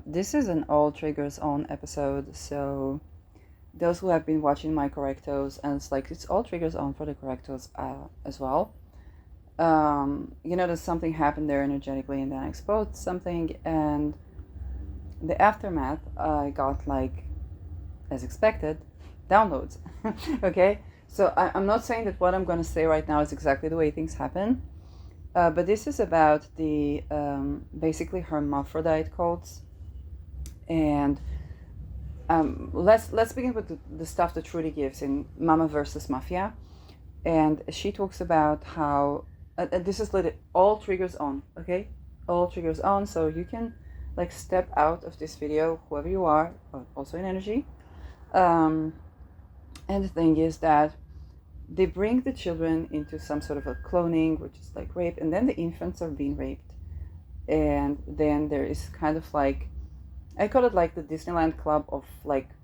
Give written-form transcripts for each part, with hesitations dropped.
This is an all triggers on episode, so those who have been watching my correctos, and it's all triggers on for the correctos as well. There's something happened there energetically, and then I exposed something, and the aftermath, I got, as expected, downloads. Okay, so I'm not saying that what I'm going to say right now is exactly the way things happen, but this is about the basically hermaphrodite cults, and let's begin with the stuff that Trudy gives in Mama versus Mafia, and she talks about how this is all triggers on, okay, all triggers on, so you can step out of this video, whoever you are, also in energy. And the thing is that they bring the children into some sort of a cloning, which is like rape, and then the infants are being raped. And then there is kind of I call it the Disneyland club of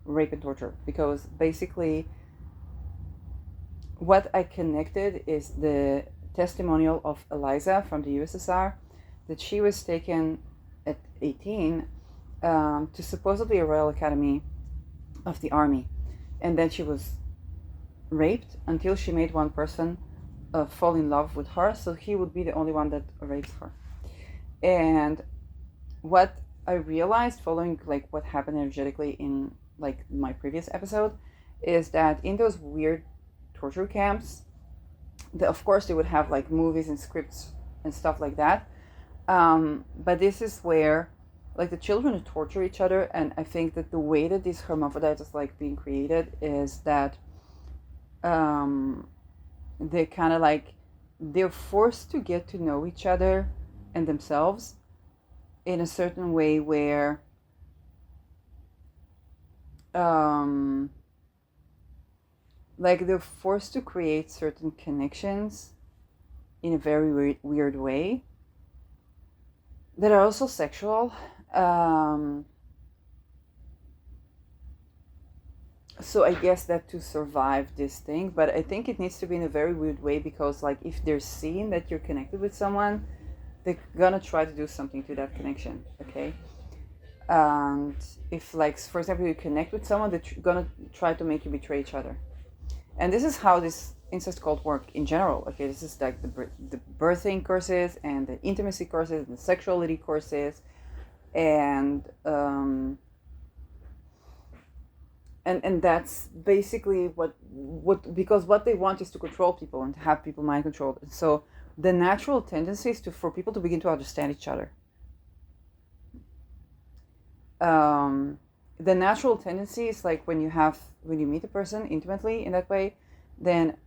rape and torture, because basically what I connected is the testimonial of Eliza from the USSR, that she was taken at 18 to supposedly a Royal Academy of the Army, and then she was raped until she made one person fall in love with her, so he would be the only one that rapes her. And what I realized following what happened energetically in my previous episode is that in those weird torture camps, of course they would have movies and scripts and stuff like that, but this is where the children torture each other. And I think that the way that these hermaphrodites is being created is that they kind of they're forced to get to know each other and themselves in a certain way where they're forced to create certain connections in a very weird way that are also sexual. So I guess that to survive this thing, but I think it needs to be in a very weird way, because if they're seeing that you're connected with someone, they're gonna try to do something to that connection, okay? And if for example you connect with someone, they're gonna try to make you betray each other. And this is how this incest cult work in general, okay? This is the birthing courses and the intimacy courses and the sexuality courses, and that's basically what because what they want is to control people and to have people mind controlled. So the natural tendency is for people to begin to understand each other. The natural tendency is when you meet a person intimately in that way, then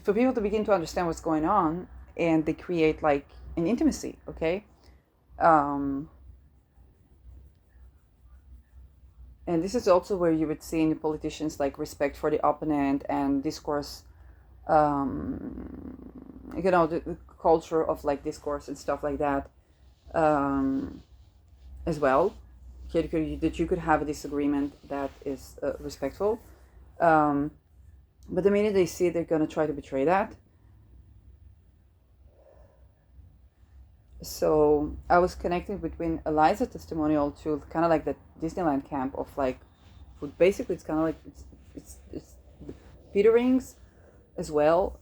for people to begin to understand what's going on, and they create an intimacy, okay? And this is also where you would see in the politicians respect for the opponent and discourse, the culture of discourse and stuff like that, as well. That you could have a disagreement that is respectful, but the minute they see it, they're going to try to betray that. So I was connecting between Eliza testimonial to kind of the Disneyland camp of food. Basically it's kind of it's the peterings as well,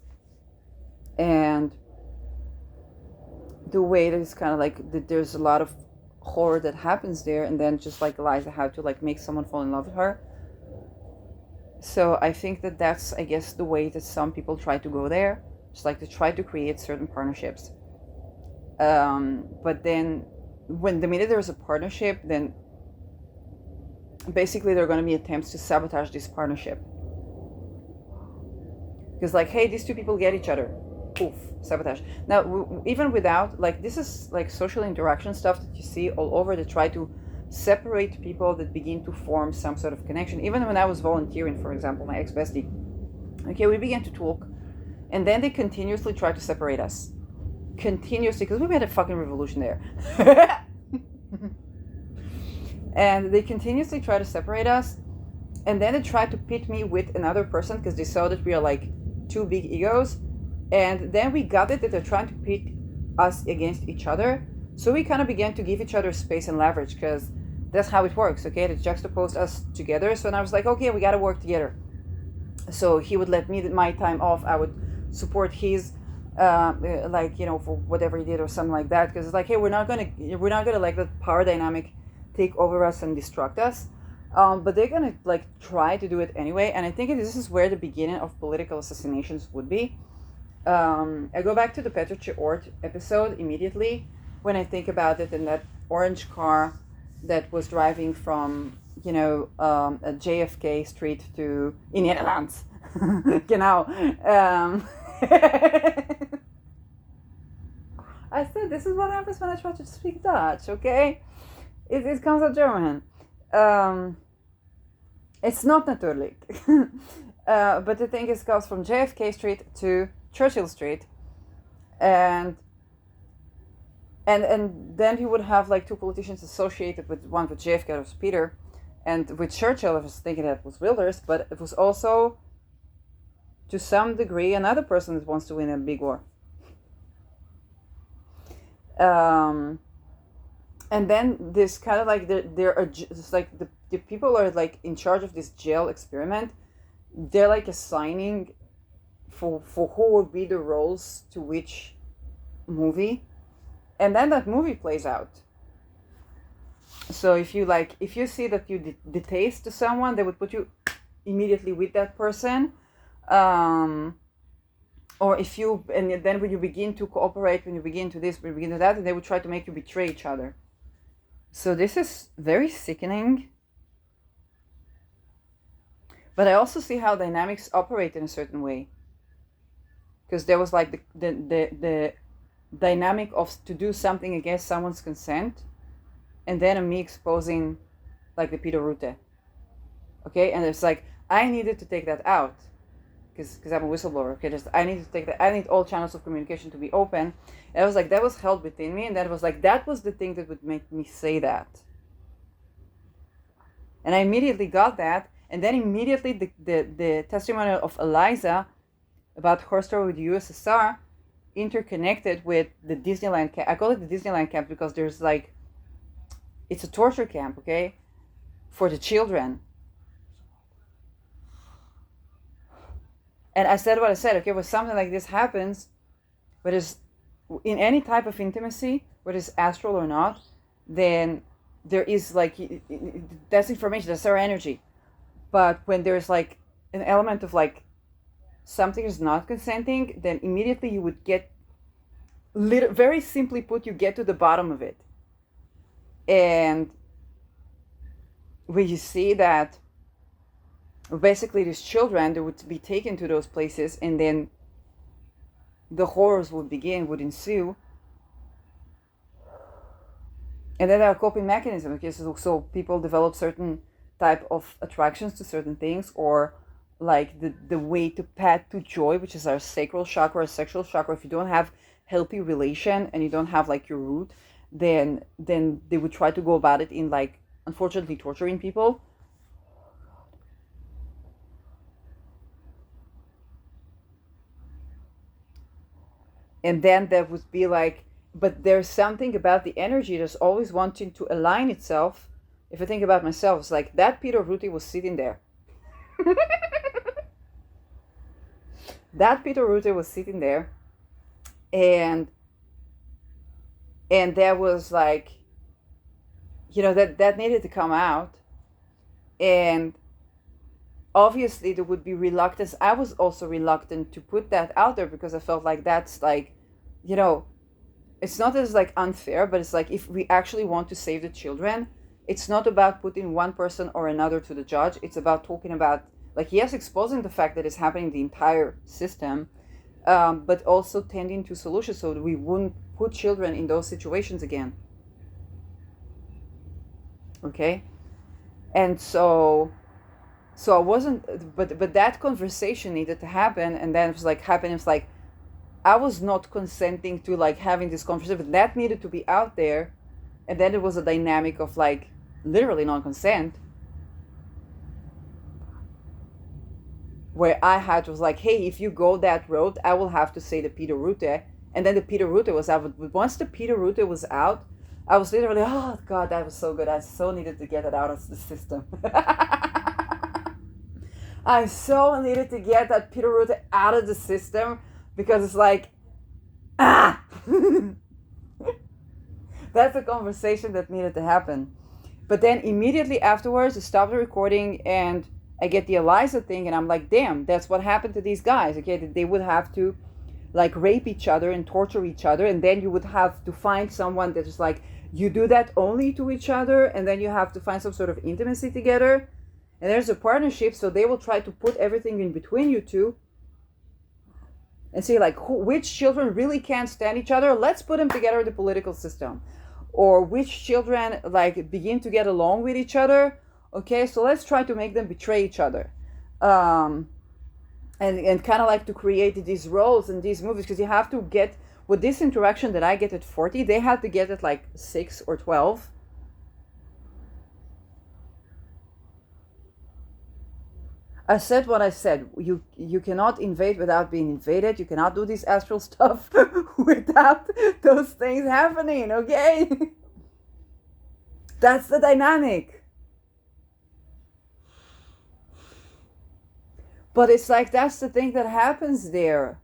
and the way that it's kind of that there's a lot of horror that happens there, and then just Eliza had to make someone fall in love with her. So I think that that's, I guess, the way that some people try to go there, just to try to create certain partnerships. But then when the minute there's a partnership, then basically there are going to be attempts to sabotage this partnership, because hey, these two people get each other, poof, sabotage. Now even without this is social interaction stuff that you see all over, that try to separate people that begin to form some sort of connection. Even when I was volunteering, for example, my ex-bestie, okay, we began to talk, and then they continuously try to separate us, because we had a fucking revolution there. And they continuously try to separate us, and then they try to pit me with another person, because they saw that we are two big egos, and then we got it that they're trying to pit us against each other. So we kind of began to give each other space and leverage, because that's how it works, okay? It juxtaposed us together. So then I was like, okay, we got to work together. So he would let me my time off. I would support his, like, you know, for whatever he did or something like that. Because it's like, hey, we're not gonna let the power dynamic take over us and destruct us. But they're gonna like try to do it anyway. And I think this is where the beginning of political assassinations would be. I go back to the Petro episode immediately when I think about it, in that orange car that was driving from, you know, JFK Street to Indiana Lands. Genau. I said, this is what happens when I try to speak Dutch, okay? It comes out German. It's not natuurlijk. But the thing is, it goes from JFK Street to Churchill Street. And then you would have like two politicians associated with, one with JFK, it was Peter, and with Churchill I was thinking that was Wilders, but it was also to some degree another person that wants to win a big war. And then this kind of like there are just like the people are like in charge of this jail experiment. They're like assigning for who would be the roles to which movie, and then that movie plays out. So if you see that you detaste to someone, they would put you immediately with that person, or if you, and then when you begin to cooperate, when you begin to this, when you begin to that, and they would try to make you betray each other. So this is very sickening. But I also see how dynamics operate in a certain way, because there was like the dynamic of to do something against someone's consent, and then me exposing like the pedo route. Okay, and it's like I needed to take that out because I'm a whistleblower. Okay, I need to take that. I need all channels of communication to be open. And I was like, that was held within me, and that was the thing that would make me say that. And I immediately got that, and then immediately the testimonial of Eliza about her story with the USSR interconnected with the Disneyland camp. I call it the Disneyland camp because there's like, it's a torture camp, okay, for the children. And I said what I said, okay, when something like this happens, whether it's in any type of intimacy, whether it's astral or not, then there is like, that's information, that's our energy. But when there's like an element of like something is not consenting, then immediately you would get, very simply put, you get to the bottom of it. And when you see that basically these children, they would be taken to those places, and then the horrors would ensue. And then there are coping mechanisms. Okay, so people develop certain type of attractions to certain things, or like the way to path to joy, which is our sacral chakra, or sexual chakra. If you don't have healthy relation and you don't have like your root, then they would try to go about it in like, unfortunately, torturing people. And then there would be like, but there's something about the energy that's always wanting to align itself. If I think about myself, it's like that Peter Ruti was sitting there. That Peter Ruti was sitting there, and there was like, you know, that needed to come out. And obviously there would be reluctance. I was also reluctant to put that out there because I felt like that's like, you know, it's not as like unfair, but it's like, if we actually want to save the children, it's not about putting one person or another to the judge. It's about talking about, like, yes, exposing the fact that it's happening in the entire system, but also tending to solutions so that we wouldn't put children in those situations again. Okay? And so I wasn't, but that conversation needed to happen, and then it was like, I was not consenting to like having this conversation, but that needed to be out there. And then it was a dynamic of like literally non-consent, where I was like, hey, if you go that road, I will have to say the Peter Rute, And then the Peter Rute was out. But once the Peter Rute was out, I was literally, oh God, that was so good. I so needed to get it out of the system. I so needed to get that Peter Rute out of the system because it's like, ah! That's a conversation that needed to happen. But then immediately afterwards, I stopped the recording and I get the Eliza thing and I'm like, damn, that's what happened to these guys. Okay, they would have to like rape each other and torture each other, and then you would have to find someone that is like, you do that only to each other, and then you have to find some sort of intimacy together, and there's a partnership, so they will try to put everything in between you two and see like which children really can't stand each other, let's put them together in the political system, or which children like begin to get along with each other, okay, so let's try to make them betray each other, and kind of like to create these roles in these movies, because you have to get, with this interaction that I get at 40, they had to get at like 6 or 12. I said what I said. You cannot invade without being invaded. You cannot do this astral stuff without those things happening, okay? That's the dynamic. But it's like, that's the thing that happens there.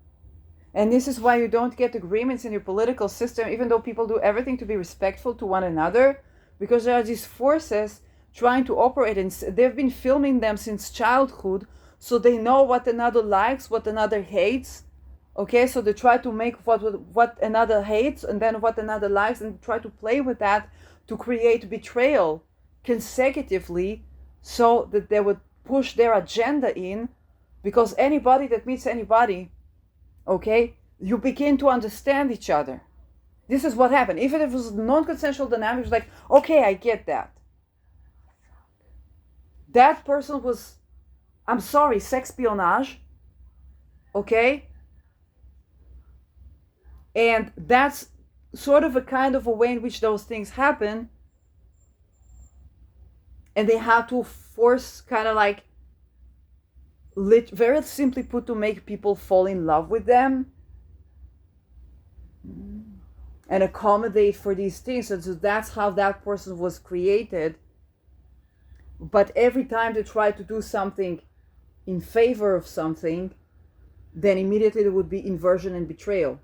And this is why you don't get agreements in your political system, even though people do everything to be respectful to one another, because there are these forces trying to operate, and they've been filming them since childhood, so they know what another likes, what another hates. Okay, so they try to make what another hates and then what another likes, and try to play with that to create betrayal consecutively, so that they would push their agenda in. Because anybody that meets anybody, okay, you begin to understand each other. This is what happened. Even if it was non-consensual dynamics, like, okay, I get that. That person was, I'm sorry, sexpionage, okay? And that's sort of a kind of a way in which those things happen. And they have to force, kind of like, very simply put, to make people fall in love with them and accommodate for these things. And so that's how that person was created. But every time they try to do something in favor of something, then immediately there would be inversion and betrayal.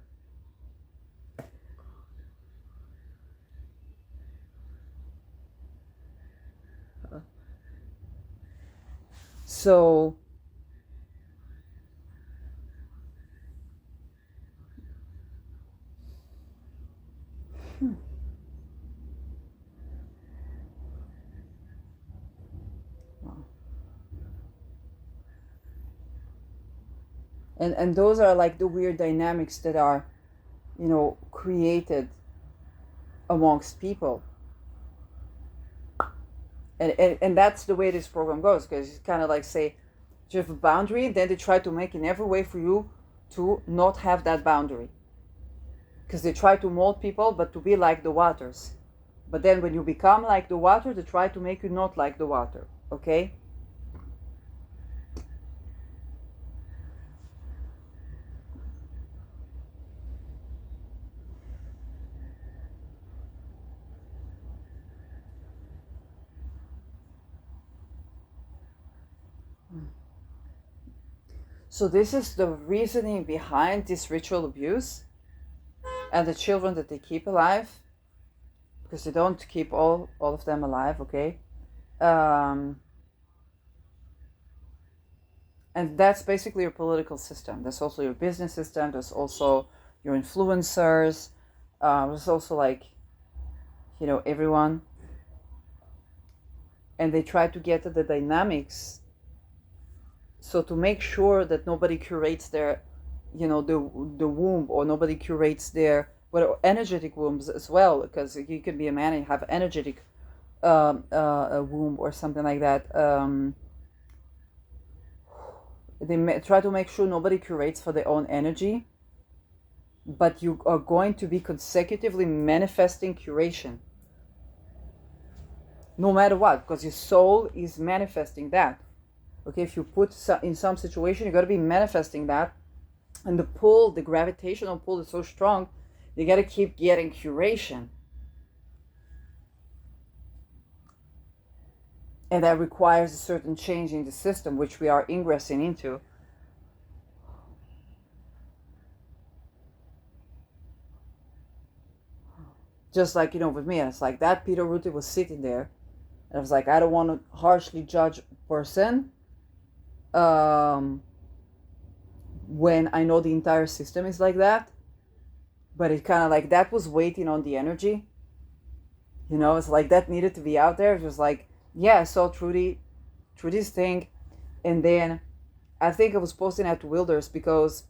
So and those are like the weird dynamics that are, created amongst people. And that's the way this program goes, because it's kind of like, say, you have a boundary, and then they try to make in every way for you to not have that boundary. Because they try to mold people, but to be like the waters. But then when you become like the water, they try to make you not like the water, okay? So this is the reasoning behind this ritual abuse and the children that they keep alive, because they don't keep all of them alive, okay? And that's basically your political system. There's also your business system. There's also your influencers. There's also like, everyone. And they try to get at the dynamics. So to make sure that nobody curates their, the womb, or nobody curates their energetic wombs as well, because you can be a man and have energetic a womb or something like that. They try to make sure nobody curates for their own energy, but you are going to be consecutively manifesting curation, no matter what, because your soul is manifesting that. Okay, if you put in some situation, you got to be manifesting that And the pull, the gravitational pull is so strong, you got to keep getting curation. And that requires a certain change in the system, which we are ingressing into. Just like, with me, it's like that Peter Rutte was sitting there. And I was like, I don't want to harshly judge a person when I know the entire system is like that. But it kind of like, that was waiting on the energy. It's like that needed to be out there. It was like, yeah, I saw Trudy's thing. And then I think I was posting at Wilders because,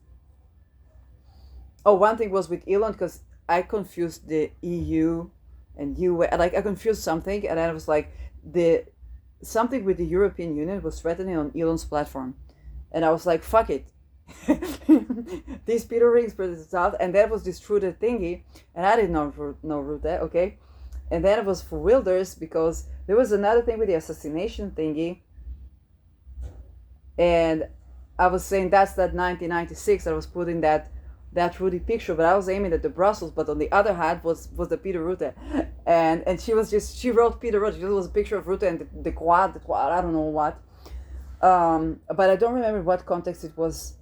one thing was with Elon, because I confused the EU and US, like I confused something, and then I was like, something with the European Union was threatening on Elon's platform. And I was like, fuck it. These Peter rings for the South, and that was this Trudy thingy, and I didn't know Rutte, okay? And then it was for Wilders, because there was another thing with the assassination thingy, and I was saying that's that 1996. I was putting that Rudy picture, but I was aiming at the Brussels. But on the other hand was the Peter Rutte, and she wrote Peter Rutte. It was a picture of Rutte and the quad. I don't know what, but I don't remember what context it was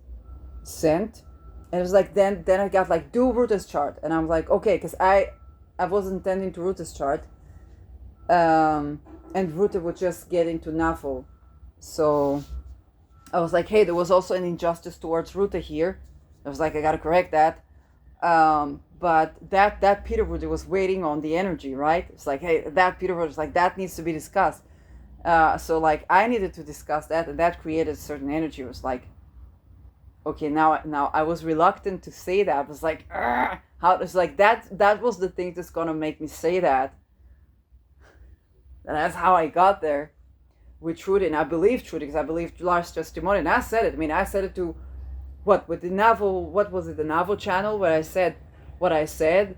sent. And it was like then I got like, do Rutte's chart, and I'm like, okay, because I wasn't intending to Rutte's chart, and Rutte would just get into NAFO, so I was like, hey, there was also an injustice towards Rutte here. I was like, I gotta correct that. But that Peter Rutte was waiting on the energy, right? It's like, hey, that Peter Rutte is like, that needs to be discussed. So like I needed to discuss that, and that created a certain energy. It was like, okay, now I was reluctant to say that. I was like, how? It's like that was the thing that's gonna make me say that. And that's how I got there with Trudy, and I believe Trudy because I believe Lars' testimony, and I said it. I mean, I said it to with the NAVO, what was it, the NAVO channel, where I said what I said.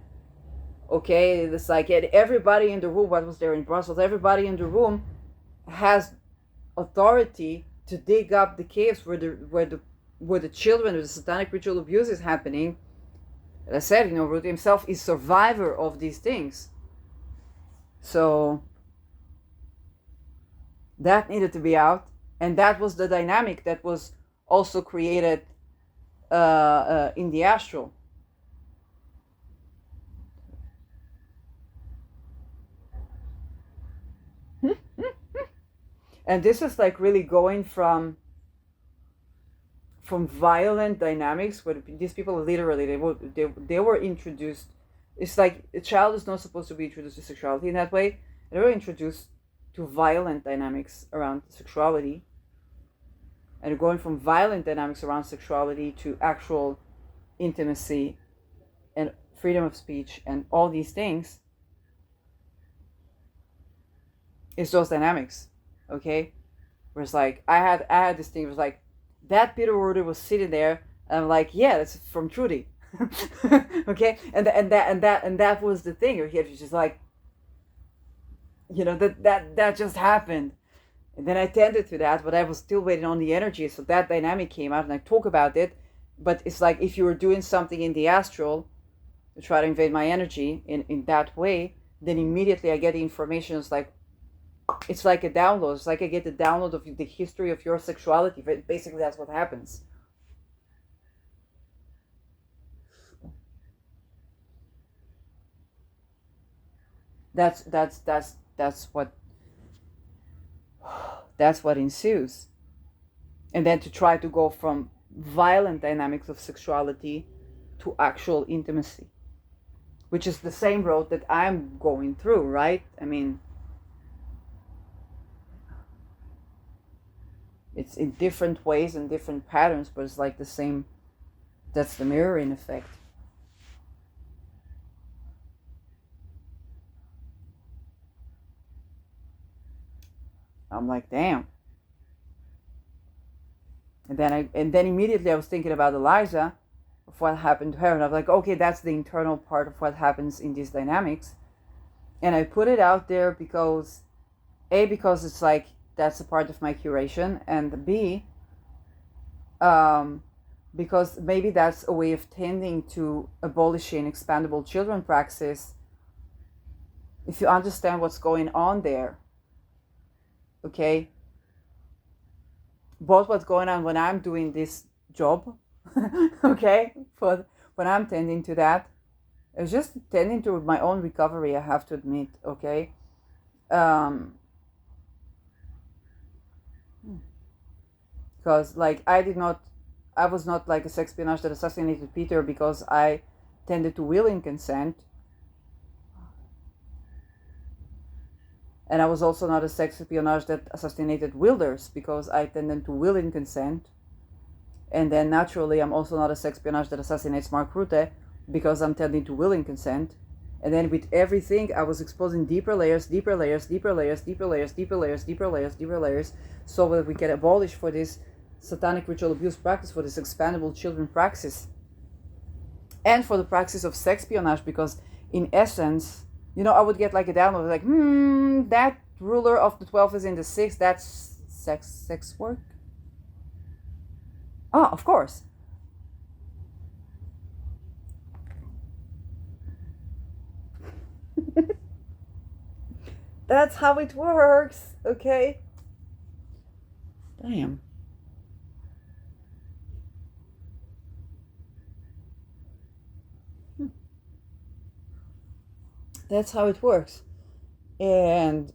Okay, it's like everybody in the room, what was there in Brussels, everybody in the room has authority to dig up the caves where the children, where the satanic ritual abuse is happening. And I said, Rutte himself is survivor of these things. So that needed to be out, and that was the dynamic that was also created in the astral. And this is like really going from violent dynamics where these people literally they were introduced. It's like a child is not supposed to be introduced to sexuality in that way. They were introduced to violent dynamics around sexuality, and going from violent dynamics around sexuality to actual intimacy and freedom of speech and all these things is those dynamics, okay? Where it's like I had this thing. It was like that Peter Rutte was sitting there, and I'm like, yeah, that's from Trudy, okay? And that was the thing. He was just like, that just happened. And then I tended to that, but I was still waiting on the energy. So that dynamic came out, and I talk about it. But it's like if you were doing something in the astral to try to invade my energy in that way, then immediately I get the information. It's like a download. It's like I get the download of the history of your sexuality. Basically, that's what happens. That's what ensues. And then to try to go from violent dynamics of sexuality to actual intimacy, which is the same road that I'm going through, right? I mean, it's in different ways and different patterns, but it's like the same. That's the mirroring effect. I'm like, damn. And then immediately I was thinking about Eliza, of what happened to her, and I was like, okay, that's the internal part of what happens in these dynamics. And I put it out there because it's like that's a part of my curation, and B, because maybe that's a way of tending to abolishing expandable children praxis if you understand what's going on there. Okay, both what's going on when I'm doing this job, okay, for when I'm tending to that, it's just tending to my own recovery, I have to admit, okay. Because like I was not like a sexpionage that assassinated Peter because I tended to will in consent, and I was also not a sexpionage that assassinated Wilders because I tended to will in consent. And then naturally, I'm also not a sexpionage that assassinates Mark Rutte because I'm tending to will in consent. And then with everything, I was exposing deeper layers, deeper layers, deeper layers, deeper layers, deeper layers, deeper layers, deeper layers, so that we can abolish for this satanic ritual abuse practice, for this expandable children praxis, and for the praxis of sexpionage, because in essence, I would get like a download like, that ruler of the 12 is in the 6, that's sex work? Oh, of course. That's how it works, okay? Damn. That's how it works. And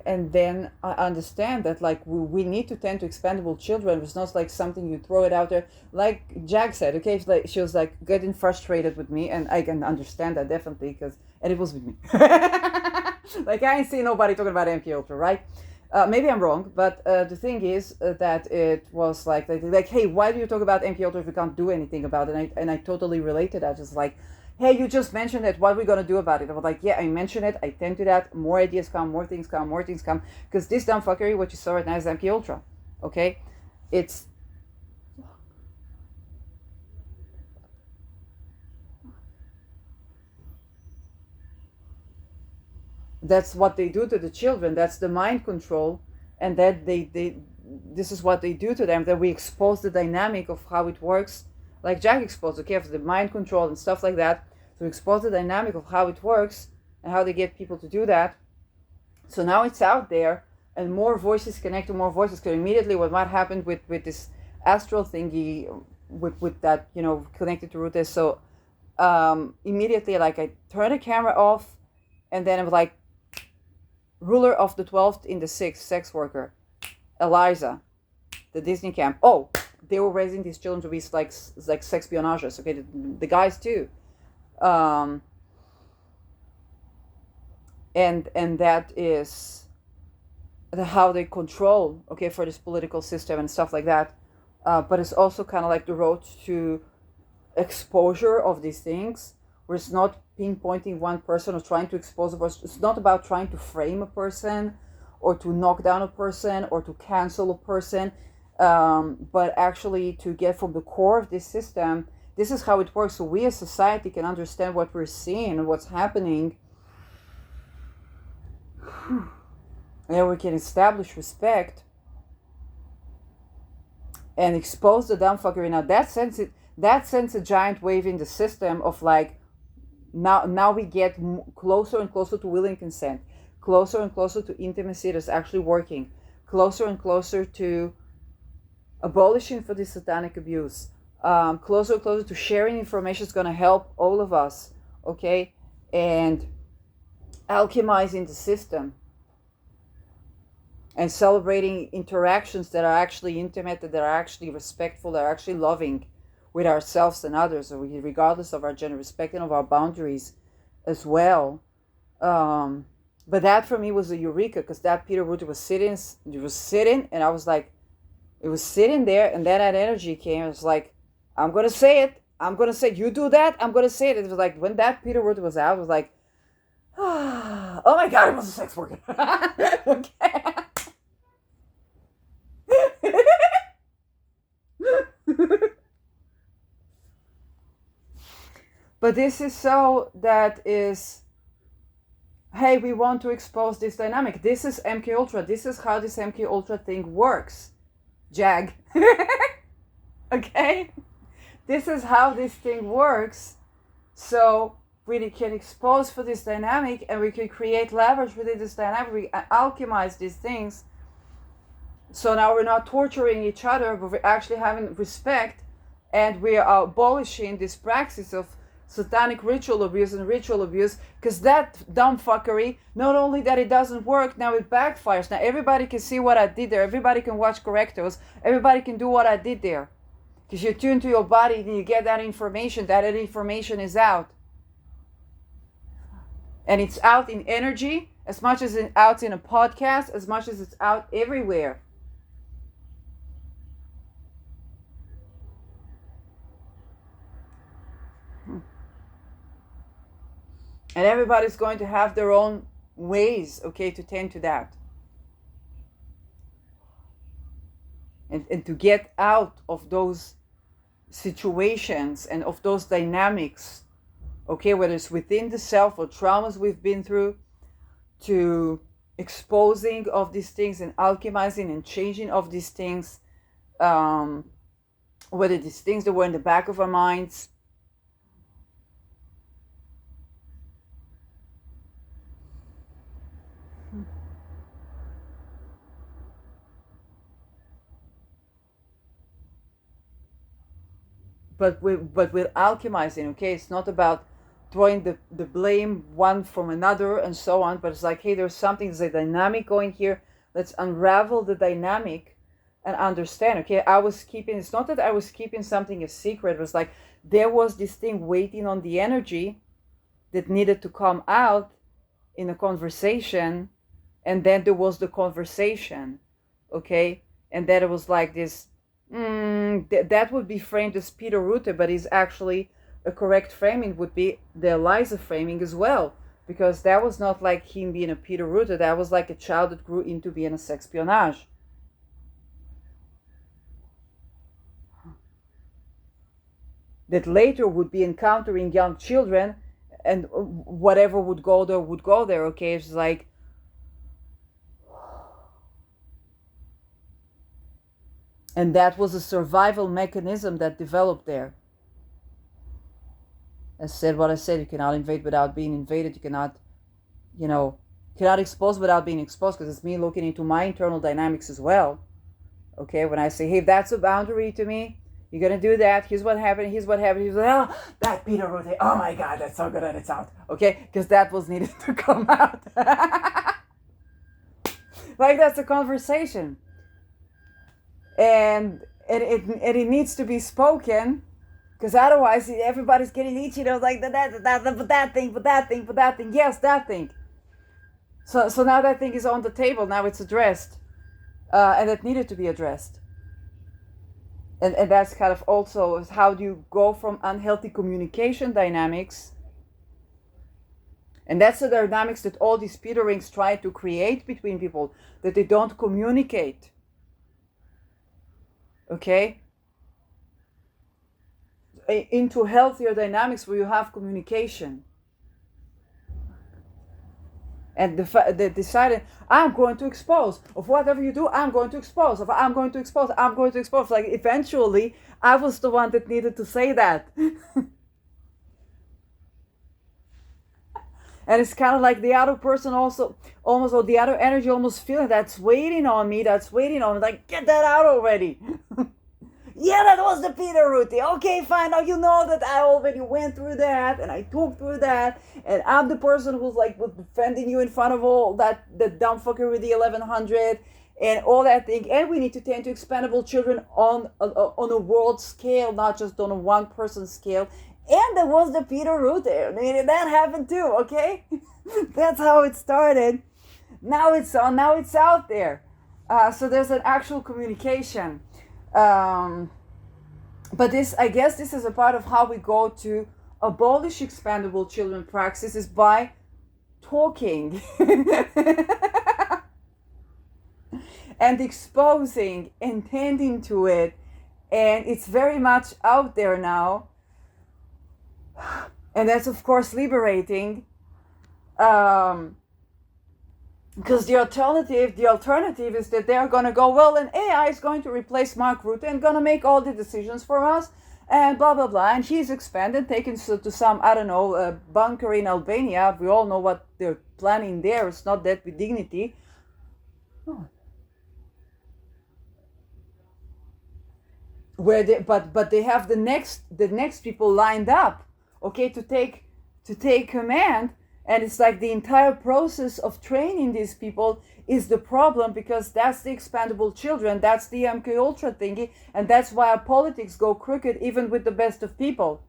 then I understand that like we need to tend to expandable children. It's not like something you throw it out there. Like Jag said, okay, like she was like getting frustrated with me, and I can understand that definitely, and it was with me. Like I ain't seen nobody talking about MK Ultra, right? Maybe I'm wrong, but the thing is that it was like, hey, why do you talk about MK Ultra if you can't do anything about it? And I totally related that. Just like, hey, you just mentioned it. What are we going to do about it? I was like, yeah, I mentioned it. I tend to that. More ideas come, more things come, more things come. Because this dumb fuckery, what you saw right now is MK Ultra. Okay? It's... That's what they do to the children. That's the mind control. And that this is what they do to them. That we expose the dynamic of how it works. Like Jack exposed, okay, of the mind control and stuff like that. To expose the dynamic of how it works and how they get people to do that. So now it's out there, and more voices connect to more voices. Because immediately what happened with this astral thingy, with that, connected to Ruth, so immediately, like, I turned the camera off, and then it was like, ruler of the 12th in the 6th, sex worker, Eliza, the Disney camp. Oh, they were raising these children to be like sexpionages. Okay, the guys too. And that is how they control, okay, for this political system and stuff like that. But it's also kind of like the road to exposure of these things, where it's not pinpointing one person or trying to expose a person. It's not about trying to frame a person or to knock down a person or to cancel a person, but actually to get from the core of this system. This is how it works, so we as society can understand what we're seeing and what's happening, and then we can establish respect and expose the dumb fuckery. Now that sends a giant wave in the system of like, now we get closer and closer to willing consent, closer and closer to intimacy that's actually working, closer and closer to abolishing for this satanic abuse, closer and closer to sharing information is going to help all of us, okay, and alchemizing the system and celebrating interactions that are actually intimate, that are actually respectful, that are actually loving with ourselves and others, regardless of our gender, respecting of our boundaries as well. But that for me was a eureka, because that Peter Rutte was sitting, and I was like, it was sitting there, and then that energy came. It was like, I'm gonna say it. You do that. I'm gonna say it. It was like when that Peter Rutte was out, it was like, oh my god, it was a sex worker. Okay. But this is so, that is hey, we want to expose this dynamic. This is MK Ultra. This is how this MK Ultra thing works. Jag. Okay? This is how this thing works. So we can expose for this dynamic, and we can create leverage within this dynamic. We alchemize these things. So now we're not torturing each other, but we're actually having respect, and we are abolishing this practice of satanic ritual abuse and ritual abuse, because that dumb fuckery, not only that it doesn't work, now it backfires. Now everybody can see what I did there. Everybody can watch correctos. Everybody can do what I did there. Because you tune to your body and you get that information is out. And it's out in energy, as much as it's out in a podcast, as much as it's out everywhere. And everybody's going to have their own ways, okay, to tend to that. And to get out of those situations and of those dynamics, okay, whether it's within the self or traumas we've been through, to exposing of these things and alchemizing and changing of these things, whether these things that were in the back of our minds. But we're alchemizing, okay? It's not about throwing the blame one from another and so on, but it's like, hey, there's something, there's a dynamic going here. Let's unravel the dynamic and understand, okay? It's not that I was keeping something a secret. It was like, there was this thing waiting on the energy that needed to come out in a conversation, and then there was the conversation, okay? And then it was like this, that would be framed as Peter Rute, but is actually a correct framing would be the Eliza framing as well, because that was not like him being a Peter Rute, that was like a child that grew into being a sexpionage. That later would be encountering young children, and whatever would go there, okay? It's like, and that was a survival mechanism that developed there. I said what I said, you cannot invade without being invaded. You cannot, cannot expose without being exposed, because it's me looking into my internal dynamics as well. Okay, when I say, hey, that's a boundary to me, you're going to do that, here's what happened, he's like, oh, that Peter Rute, oh my God, that's so good and it's out. Okay, because that was needed to come out. Like, that's a conversation. And it needs to be spoken, because otherwise everybody's getting itchy. Like that thing. Yes, that thing. So now that thing is on the table. Now it's addressed, and it needed to be addressed. And that's kind of also how do you go from unhealthy communication dynamics. And that's the dynamics that all these Peter rings try to create between people, that they don't communicate. Okay, into healthier dynamics where you have communication. And they decided, I'm going to expose. Of whatever you do, I'm going to expose. I'm going to expose. Like, eventually, I was the one that needed to say that. And it's kind of like the other person also, almost, or the other energy almost feeling that's waiting on me, like, get that out already. Yeah, that was the Peter Rute. Okay, fine, now you know that I already went through that, and I took through that, and I'm the person who's like, was defending you in front of all that, the dumb fucker with the 1100, and all that thing, and we need to tend to expendable children on a world scale, not just on a one-person scale. And there was the Peter Rute. I mean, that happened too, okay? That's how it started. Now it's on. Now it's out there. So there's an actual communication. But I guess this is a part of how we go to abolish expendable children practices, by talking and exposing and tending to it. And it's very much out there now. And that's, of course, liberating. Because the alternative is that they're going to go, well, an AI is going to replace Mark Rutte and going to make all the decisions for us, and blah blah blah, and he's expanded, taken to some, I don't know, bunker in Albania. We all know what they're planning there. It's not that with dignity. Oh. Where they, but they have the next people lined up, okay, to take command. And it's like the entire process of training these people is the problem, because that's the expandable children, that's the MK Ultra thingy, and that's why our politics go crooked even with the best of people.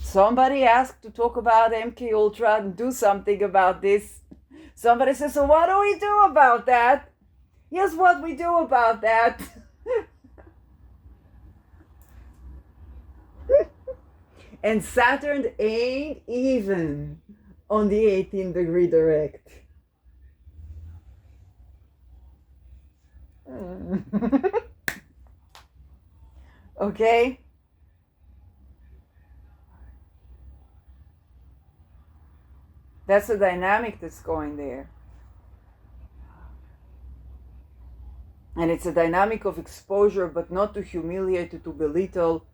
Somebody asked to talk about MK Ultra and do something about this. Somebody says, so what do we do about that? Here's what we do about that. And Saturn ain't even on the 18-degree direct. Okay? That's the dynamic that's going there. And it's a dynamic of exposure, but not to humiliate, to belittle,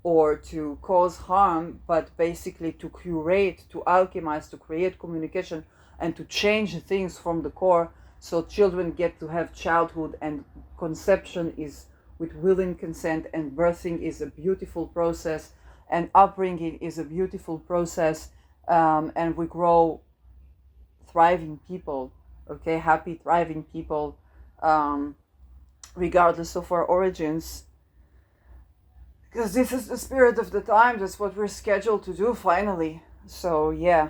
or to cause harm, but basically to curate, to alchemize, to create communication, and to change things from the core, so children get to have childhood, and conception is with willing consent, and birthing is a beautiful process, and upbringing is a beautiful process, and we grow thriving people, okay, happy, thriving people, regardless of our origins. Because this is the spirit of the time. That's what we're scheduled to do finally. So yeah.